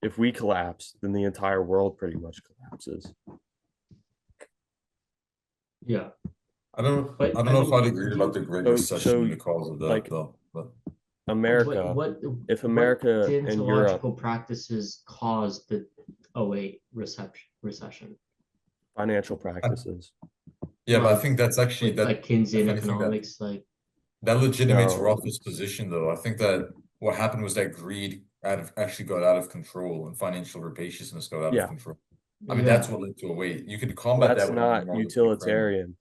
if we collapse, then the entire world pretty much collapses. Yeah. I don't But I don't I know if mean, I'd agree about the Great Recession So being the cause of that like though. But America, if what America and Europe, deontological practices caused the '08 recession? financial I, practices, yeah, but I think that's actually that Like if Keynesian anything that economics, like that legitimates no, Roth's position though. I think that what happened was that greed actually got out of control and financial rapaciousness got out of yeah, control. I mean, that's yeah. what led to a weight. You could combat that's that with a not more moralistic framework. utilitarian.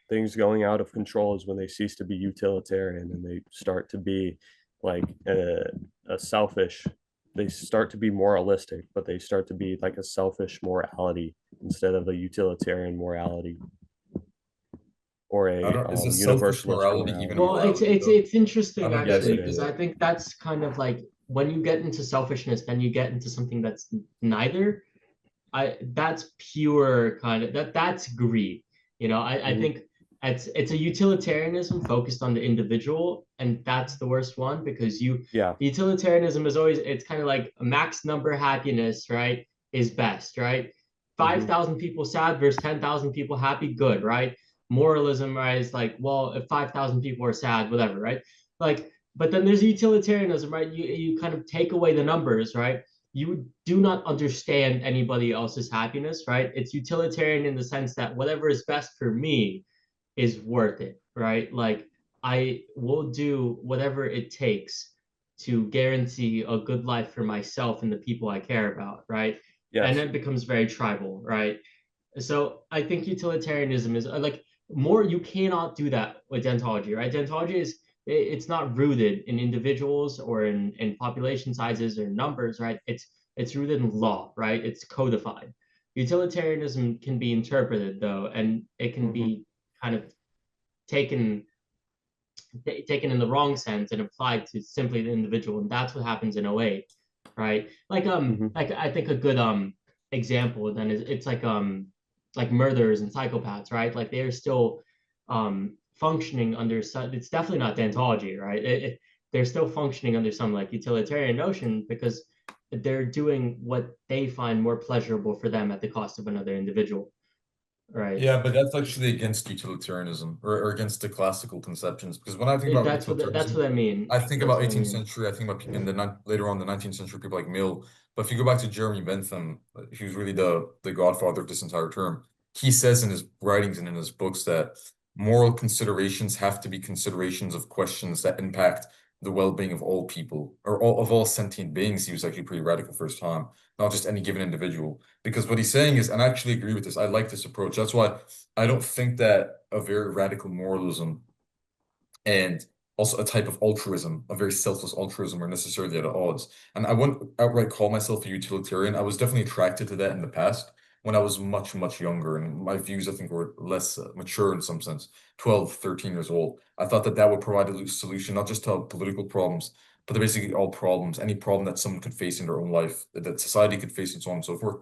Things going out of control is when they cease to be utilitarian and they start to be like a selfish. They start to be moralistic, but they start to be like a selfish morality instead of a utilitarian morality or I a don't, is a selfish universalist morality even a morality. Well, morality though? it's I interesting don't get Yes, actually, it that because is. I either. think that's kind of like when you get into selfishness, then you get into something that's neither. That's pure kind of that's greed. I Mhm. think it's a utilitarianism focused on the individual, and that's the worst one because Yeah. utilitarianism is always it's kind of like a max number happiness, right? Is best, right? Hmm. 5,000 people sad versus 10,000 people happy, good, right? Moralism, right? Is like, well, if 5,000 people are sad, whatever, right? Like, but then there's utilitarianism, right? You kind of take away the numbers, right? You do not understand anybody else's happiness, right? It's utilitarian in the sense that whatever is best for me is worth it, right? Like I will do whatever it takes to guarantee a good life for myself and the people I care about, right? And Yes. it becomes very tribal, right? So I think utilitarianism is like more, you cannot do that with deontology, right? Deontology is it's not rooted in individuals or in population sizes or numbers, right? It's rooted in law, right? It's codified. Utilitarianism can be interpreted though, and it can Hmm. be kind of taken taken in the wrong sense and applied to simply the individual, and that's what happens in '08, right? Hmm. Like I think a good example then is it's like murderers and psychopaths, right? Like they're still functioning under it's definitely not deontology, right? They're still functioning under some like utilitarian notion because they're doing what they find more pleasurable for them at the cost of another individual, right? Yeah, but that's actually against utilitarianism or against the classical conceptions. Because when I think about That's utilitarianism, what I mean. I think That's about what I 18th mean. century. I think about later on the 19th century people like Mill. But if you go back to Jeremy Bentham, he was really the godfather of this entire term. He says in his writings and in his books that moral considerations have to be considerations of questions that impact the well-being of all people or of all sentient beings. He was actually pretty radical for his time, not just any given individual. Because what he's saying is, and I actually agree with this, I like this approach. That's why I don't think that a very radical moralism and also a type of altruism, a very selfless altruism, are necessarily at odds. And I wouldn't outright call myself a utilitarian. I was definitely attracted to that in the past when I was much, much younger. And my views, I think, were less mature in some sense, 12, 13 years old. I thought that that would provide a solution, not just to political problems, but to basically all problems, any problem that someone could face in their own life, that society could face, and so on and so forth.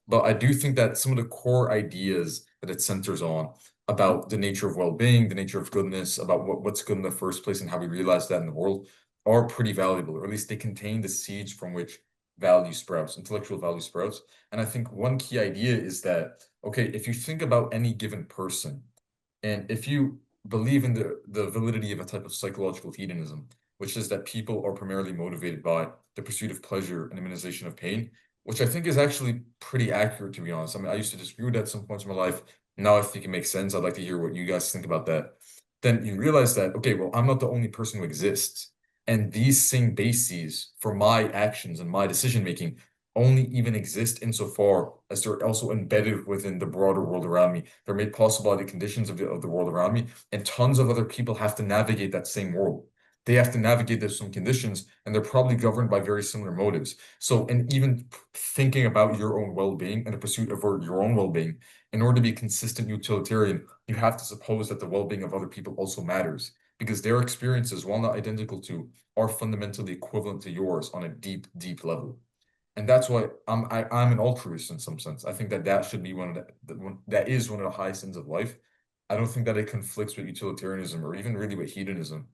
But I do think that some of the core ideas that it centers on about the nature of well-being, the nature of goodness, about what's good in the first place and how we realize that in the world are pretty valuable, or at least they contain the seeds from which value sprouts, intellectual value sprouts. And I think one key idea is that, okay, if you think about any given person, and if you believe in the validity of a type of psychological hedonism, which is that people are primarily motivated by the pursuit of pleasure and the minimization of pain, which I think is actually pretty accurate, to be honest. I mean, I used to disagree with that at some points in my life. Now I think it makes sense. I'd like to hear what you guys think about that. Then you realize that, okay, well, I'm not the only person who exists. And these same bases for my actions and my decision making only even exist insofar as they're also embedded within the broader world around me. They're made possible by the conditions of the world around me, and tons of other people have to navigate that same world. They have to navigate those same conditions, and they're probably governed by very similar motives. So, and even thinking about your own well-being and the pursuit of your own well-being, in order to be consistent utilitarian, you have to suppose that the well-being of other people also matters because their experiences, while not identical to, are fundamentally equivalent to yours on a deep, deep level. And that's why I'm an altruist in some sense. I think that that should be one of that is one of the highest ends of life. I don't think that it conflicts with utilitarianism or even really with hedonism.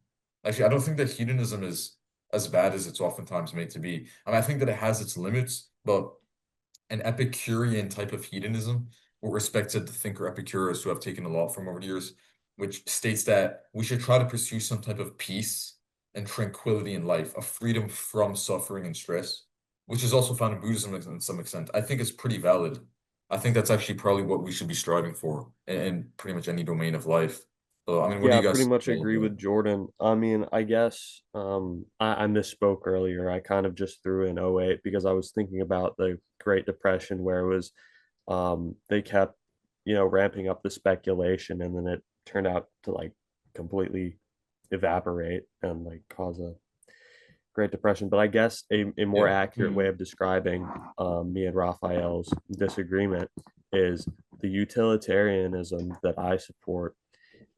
Actually, I don't think that hedonism is as bad as it's oftentimes made to be. And I think that it has its limits, but an Epicurean type of hedonism, with respect to the thinker Epicurus, who I've taken a lot from over the years, which states that we should try to pursue some type of peace and tranquility in life, a freedom from suffering and stress, which is also found in Buddhism in some extent. I think it's pretty valid. I think that's actually probably what we should be striving for in pretty much any domain of life. So, I mean, what do Yeah, you I pretty guys much think agree about with Jordan. I mean, I guess I misspoke earlier. I kind of just threw in '08 because I was thinking about the Great Depression where it was they kept, ramping up the speculation and then it turned out to like completely evaporate and like cause a Great Depression. But I guess a more Yeah. accurate way of describing me and Raphael's disagreement is the utilitarianism that I support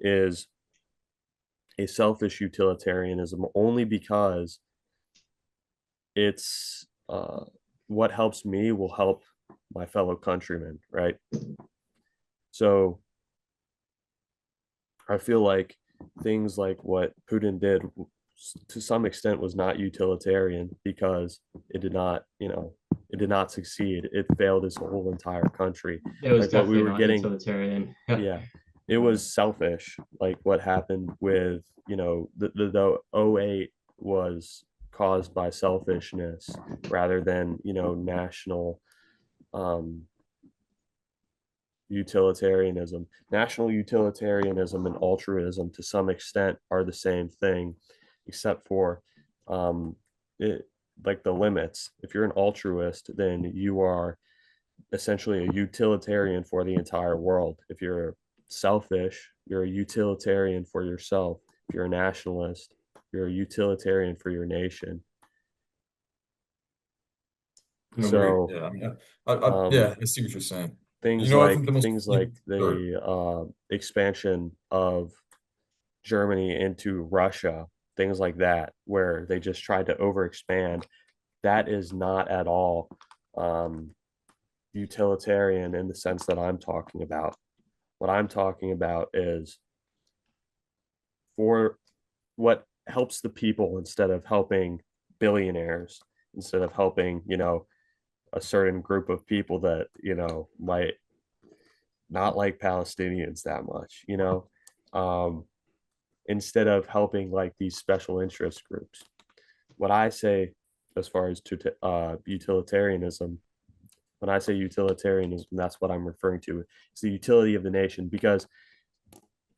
is a selfish utilitarianism only because it's what helps me will help my fellow countrymen, right? So I feel like things like what Putin did to some extent was not utilitarian because it did not, it did not succeed. It failed as a whole entire country. It was Like what we definitely were not getting, utilitarian. yeah, it was selfish. Like what happened with, the '08 was caused by selfishness rather than, national um utilitarianism. National utilitarianism and altruism to some extent are the same thing, except for it, like the limits. If you're an altruist, then you are essentially a utilitarian for the entire world. If you're selfish, you're a utilitarian for yourself. If you're a nationalist, you're a utilitarian for your nation. Agree. So Yeah, I mean, um, yeah, I see what you're saying. You things know, I think the like most, things like sorry. the expansion of Germany into Russia, things like that, where they just tried to overexpand. That is not at all um, utilitarian in the sense that I'm talking about. What I'm talking about is for what helps the people instead of helping billionaires, instead of helping, a certain group of people that, might not like Palestinians that much, instead of helping like these special interest groups. What I say as far as utilitarianism, when I say utilitarianism, that's what I'm referring to. It's the utility of the nation. Because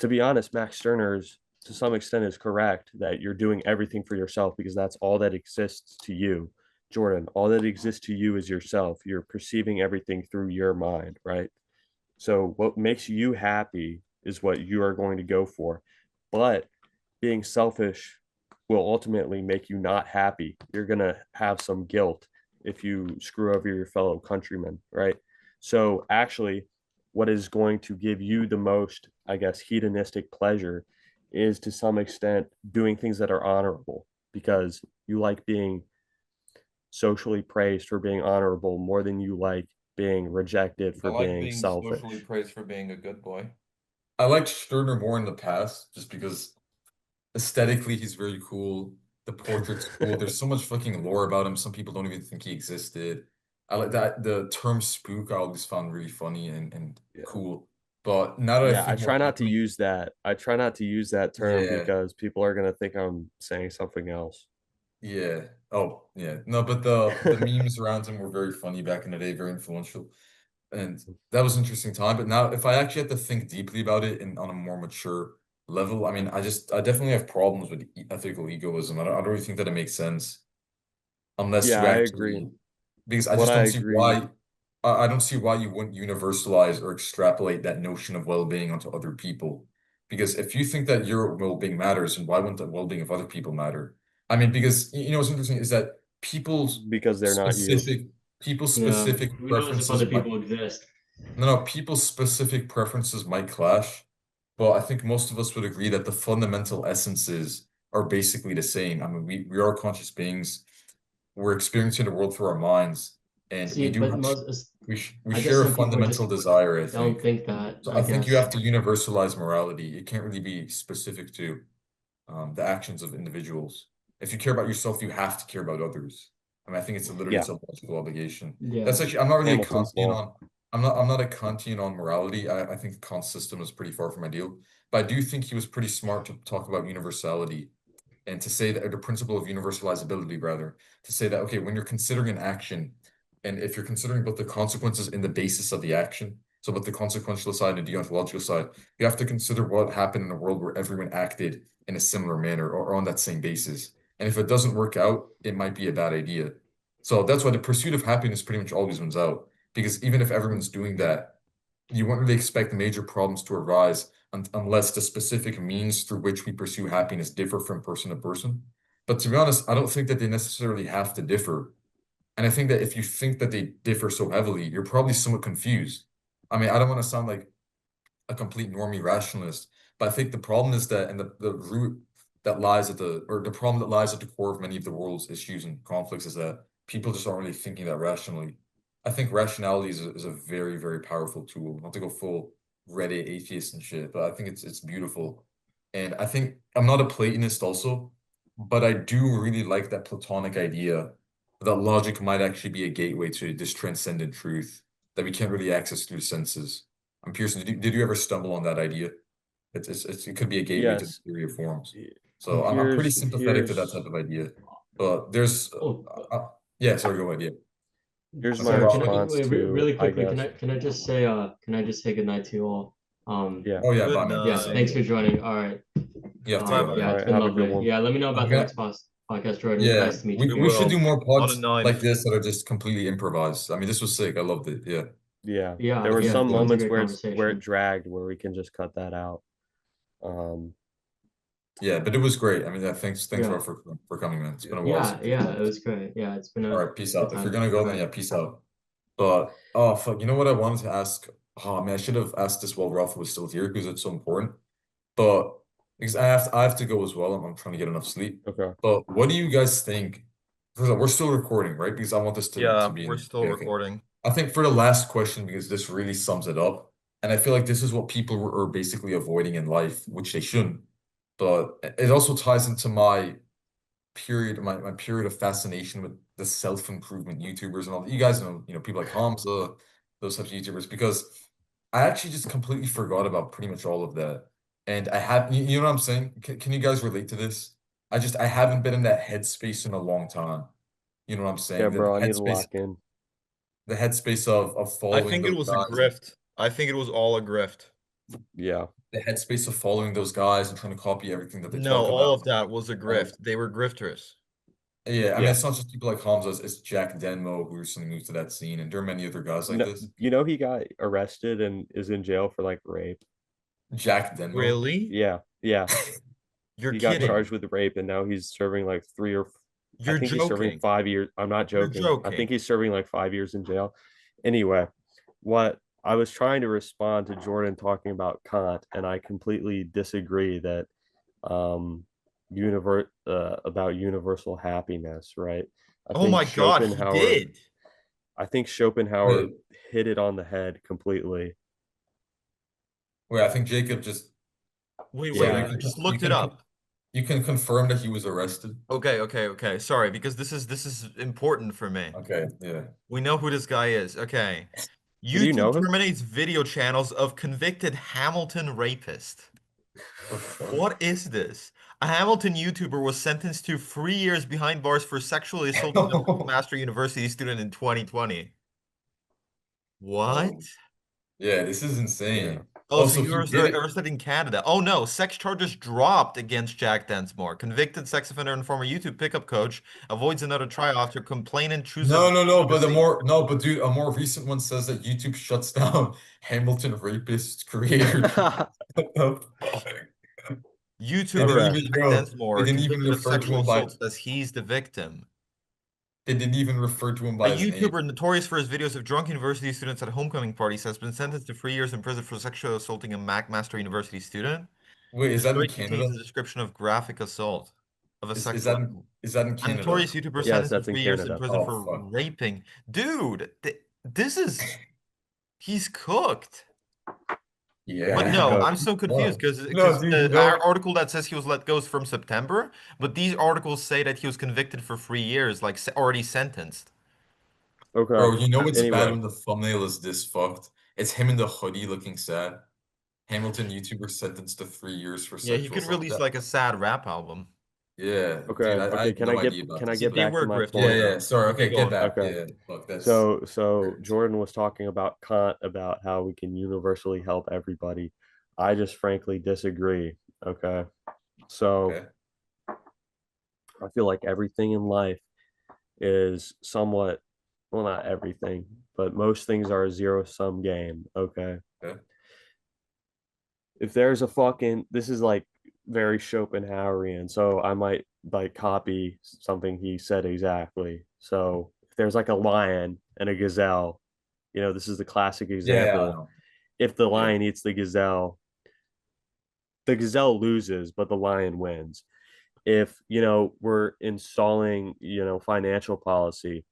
to be honest, Max Stirner's to some extent is correct that you're doing everything for yourself because that's all that exists to you. Jordan, all that exists to you is yourself. You're perceiving everything through your mind, right? So what makes you happy is what you are going to go for. But being selfish will ultimately make you not happy. You're going to have some guilt if you screw over your fellow countrymen, right? So actually, what is going to give you the most, I guess, hedonistic pleasure is to some extent doing things that are honorable because you like being socially praised for being honorable more than you like being rejected I for like being being socially selfish. praised for being a good boy. I liked Stirner more in the past, just because aesthetically he's very cool. The portrait's cool. There's so much fucking lore about him. Some people don't even think he existed. I like that the term spook I always found really funny and Yeah. cool. But now that I Yeah, I think more try not to deeply, use that. I try not to use that term yeah, because people are gonna think I'm saying something else. yeah. Oh, yeah. No, but the memes around him were very funny back in the day, very influential. And that was an interesting time. But now, if I actually had to think deeply about it and on a more mature level, I mean, I definitely have problems with ethical egoism. I don't really think that it makes sense unless Yeah, you I agree. actually, because I What just I don't see agree, why, I don't see why you wouldn't universalize or extrapolate that notion of well-being onto other people. Because if you think that your well-being matters, and why wouldn't the well-being of other people matter? I mean, because you know what's interesting is that people's because they're not you. specific people's Yeah. specific Who knows if preferences other might people exist? no, people's specific preferences might clash, but I think most of us would agree that the fundamental essences are basically the same. I mean, we are conscious beings. We're experiencing the world through our minds, and we See, do but have, most, we I guess share a some people are fundamental just desire, I don't think. think that, So I I think you guess. have to universalize morality. It can't really be specific to the actions of individuals. if you care about yourself, you have to care about others. I mean, I think it's literally it's a logical obligation. That's Yeah. actually I'm not really a Hamilton's Kantian law. on I'm not a Kantian on morality. I think Kant's system is pretty far from ideal. But I do think he was pretty smart to talk about universality and to say that, or the principle of universalizability rather, to say that, okay, when you're considering an action, and if you're considering both the consequences and the basis of the action, so both the consequential side and the deontological side, you have to consider what happened in a world where everyone acted in a similar manner or on that same basis. And if it doesn't work out, it might be a bad idea. So that's why the pursuit of happiness pretty much always wins out. Because even if everyone's doing that, you wouldn't really expect major problems to arise unless the specific means through which we pursue happiness differ from person to person. But to be honest, I don't think that they necessarily have to differ. And I think that if you think that they differ so heavily, you're probably somewhat confused. I mean, I don't want to sound like a complete normie rationalist, but I think the problem is that, and the root that lies at or the problem that lies at the core of many of the world's issues and conflicts is that people just aren't really thinking that rationally. I think rationality is a very, very powerful tool. Not to go full Reddit atheist and shit, but I think it's beautiful. And I think I'm not a Platonist also, but I do really like that Platonic idea that logic might actually be a gateway to this transcendent truth that we can't really access through the senses. I'm curious, did you ever stumble on that idea? It could be a gateway to the Yes. theory of forms. So I'm pretty Here's sympathetic to that here's type of idea. But there's, Oh, yeah, sorry, go ahead. Yeah. here's my Okay, sorry. Can I well, response to, really I quickly? guess. Can I just say good night to you all? Yeah. oh yeah, Good bye, man. Yeah. night. Thanks for joining. All right. You have to Bye go. bye. Yeah, All it's right, been have a good lovely. one. Yeah, let me know about I'm the gonna, next podcast, Jordan. yeah, Nice to meet you. we should do more On a pods nine. like this that are just completely improvised. I mean, this was sick. I loved it. Yeah. Yeah. Yeah, There were yeah, some it was a moments great where it conversation. dragged where we can just cut that out. Yeah, but it was great. I mean, yeah, thanks Yeah, Rob, for coming, man. It's been a while yeah, since we yeah. It talked. was great. Yeah, it's been All a right, peace good out. If you're time. gonna go, All then right. yeah, peace out. But oh fuck, you know what I wanted to ask? Oh man, I should have asked this while Ralph was still here because it's so important. But because I have to go as well. I'm trying to get enough sleep. Okay. But what do you guys think? First of all, we're still recording, right? Because I want this to Yeah, be we're in. still Okay, okay. recording. I think for the last question, because this really sums it up, and I feel like this is what people are basically avoiding in life, which they shouldn't. But it also ties into my period of fascination with the self-improvement YouTubers and all that. You guys know, people like Hamza, those types of YouTubers, because I actually just completely forgot about pretty much all of that. And you know what I'm saying? Can you guys relate to this? I haven't been in that headspace in a long time. You know what I'm Yeah, saying? bro, I need to lock in. The headspace of I following think it those was a guys, grift. I think it was all a grift. Yeah. the headspace of following those guys and trying to copy everything that they No, talk all about. of that was a Um, grift. They were grifters. Yeah, I mean, Yeah. it's not just people like Hamza, it's Jack Denmo who recently moved to that scene, and there are many other guys like No, this. he got arrested and is in jail for like rape. Jack Denmo. Really? Yeah. Yeah. You're He got kidding. charged with rape and now he's serving like I You're think he's serving joking. 5 years. I'm not You're joking. I think joking. he's serving like 5 years in jail. Anyway, what I was trying to respond to Jordan talking about Kant, and I completely disagree that about universal happiness, right? I Oh think my God, he Schopenhauer did. I think Schopenhauer Wait, hit it on the head completely. I think Jacob just Wait, so wait, Yeah. wait. I just looked it up. you can confirm that he was arrested. Okay. Sorry, because this is important for me. Okay, yeah. We know who this guy is. Okay. Do you know YouTube him? terminates video channels of convicted Hamilton rapist. What is this? A Hamilton YouTuber was sentenced to 3 years behind bars for sexually assaulting a McMaster University student in 2020. What? Oh, yeah, this is Yeah. insane. Oh, Oh, so so you he were did it. arrested in Canada. Oh no, sex charges dropped against Jack Densmore. Convicted sex offender and former YouTube pickup coach avoids another trial after complainant chooses No, but secrecy. dude, a more recent one says that YouTube shuts down Hamilton rapist creator. What the fuck? They YouTuber didn't Correct. even, Jack bro, they Densmore didn't even convicted of refer to sexual him by assault says he's the victim. they didn't even refer to him A by his name. YouTuber notorious for his videos of drunk university students at homecoming parties has been sentenced to 3 years in prison for sexually assaulting a McMaster University student. Wait, The is that in story contains Canada? a description of graphic assault of a Is sexual. that in A Canada? notorious YouTuber Yes, sentenced to that's in 3 years in Canada. prison Oh for fuck. raping. Dude, this is. He's cooked. Yeah. But no, So- I'm so confused because No, dude, you the know. article that says he was let go is from September, but these articles say that he was convicted for 3 years, like already sentenced. Okay. Bro, you know it's bad Anyway, when the thumbnail is this fucked. It's him in the hoodie looking sad. Hamilton YouTuber sentenced to 3 years for Yeah, he sexual could assault. release like a sad rap album. Yeah, dude, okay, I okay. had no idea about Can I this. get They back to were my grift. Yeah, point? yeah. Sorry. Okay, Keep get going. back. Okay. Yeah, look, that's So very Jordan was talking about Kant about how we can universally help everybody. I just frankly disagree. Okay. So okay. I feel like everything in life is somewhat, well, not everything, but most things are a zero-sum game. Okay. Okay. If there's a fucking, this is like very Schopenhauerian, so I might like copy something he said exactly. So if there's like a lion and a gazelle, this is the classic Yeah, I example. know. If the Yeah. lion eats the gazelle loses, but the lion wins. If we're installing financial policy,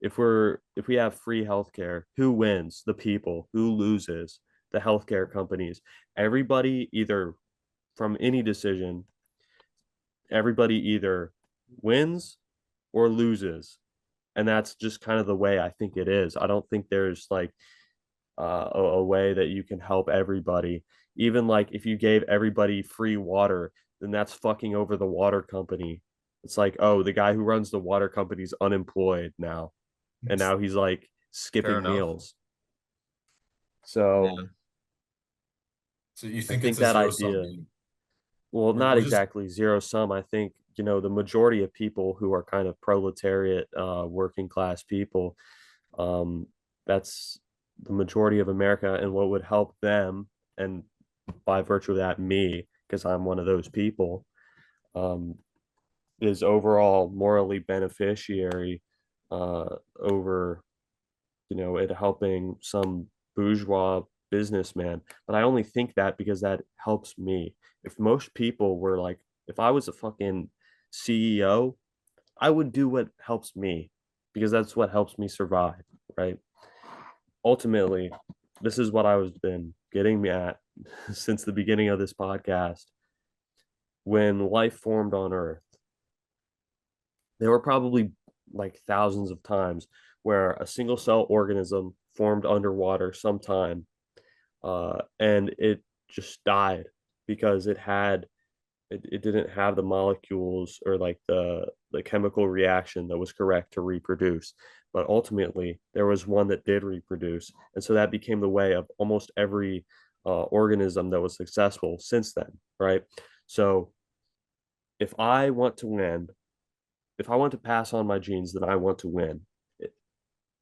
if we have free healthcare, who wins? The people. Who loses? The healthcare companies. Everybody either from any decision, everybody either wins or loses, and that's just kind of the way I think it is. I don't think there's like a way that you can help everybody. Even like if you gave everybody free water, then that's fucking over the water company. It's like, oh, the guy who runs the water company's unemployed now, and now he's like Fair skipping enough. meals. So Yeah. So you I think it's think a that zero-sum idea, game? well, not We're just exactly zero sum. I think, the majority of people who are kind of proletariat, working class people, um, that's the majority of America. And what would help them, and by virtue of that, me, because I'm one of those people, um, is overall morally beneficiary over, it helping some bourgeois businessman. But I only think that because that helps me. If most people were like, if I was a fucking CEO, I would do what helps me because that's what helps me survive, right? Ultimately, this is what I was been getting me at since the beginning of this podcast. When life formed on Earth, there were probably like thousands of times where a single cell organism formed underwater sometime, and it just died because it didn't have the molecules or like the chemical reaction that was correct to reproduce. But ultimately there was one that did reproduce, and so that became the way of almost every organism that was successful since then, right? So if I want to win, if I want to pass on my genes, then I want to win.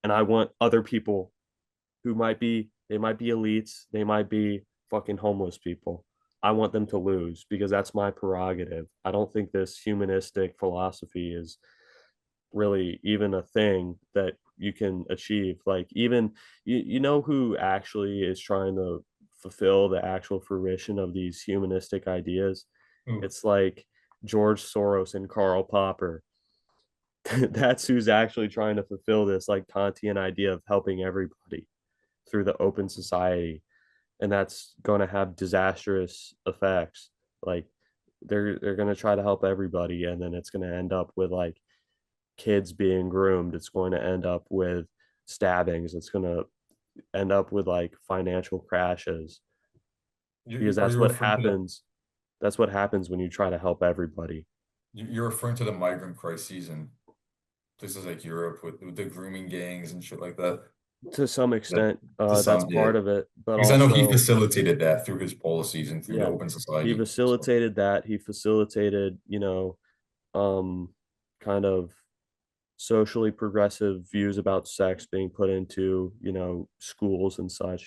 And I want other people who they might be elites, they might be fucking homeless people. I want them to lose because that's my prerogative. I don't think this humanistic philosophy is really even a thing that you can achieve. Like, even you know who actually is trying to fulfill the actual fruition of these humanistic ideas? Ooh. It's like George Soros and Karl Popper. That's who's actually trying to fulfill this like Kantian idea of helping everybody through the open society, and that's going to have disastrous effects. Like, they're going to try to help everybody, and then it's going to end up with like kids being groomed. It's going to end up with stabbings. It's going to end up with like financial crashes, because Are that's you what referring to happens. That's what happens when you try to help everybody. you're referring to the migrant crises in places like Europe with the grooming gangs and shit like that? To some That extent, to that's some, yeah. part of it, but Because I know he also, facilitated that through his policies and through the yeah, open he society. So facilitated that. He facilitated, um, kind of socially progressive views about sex being put into, schools and such.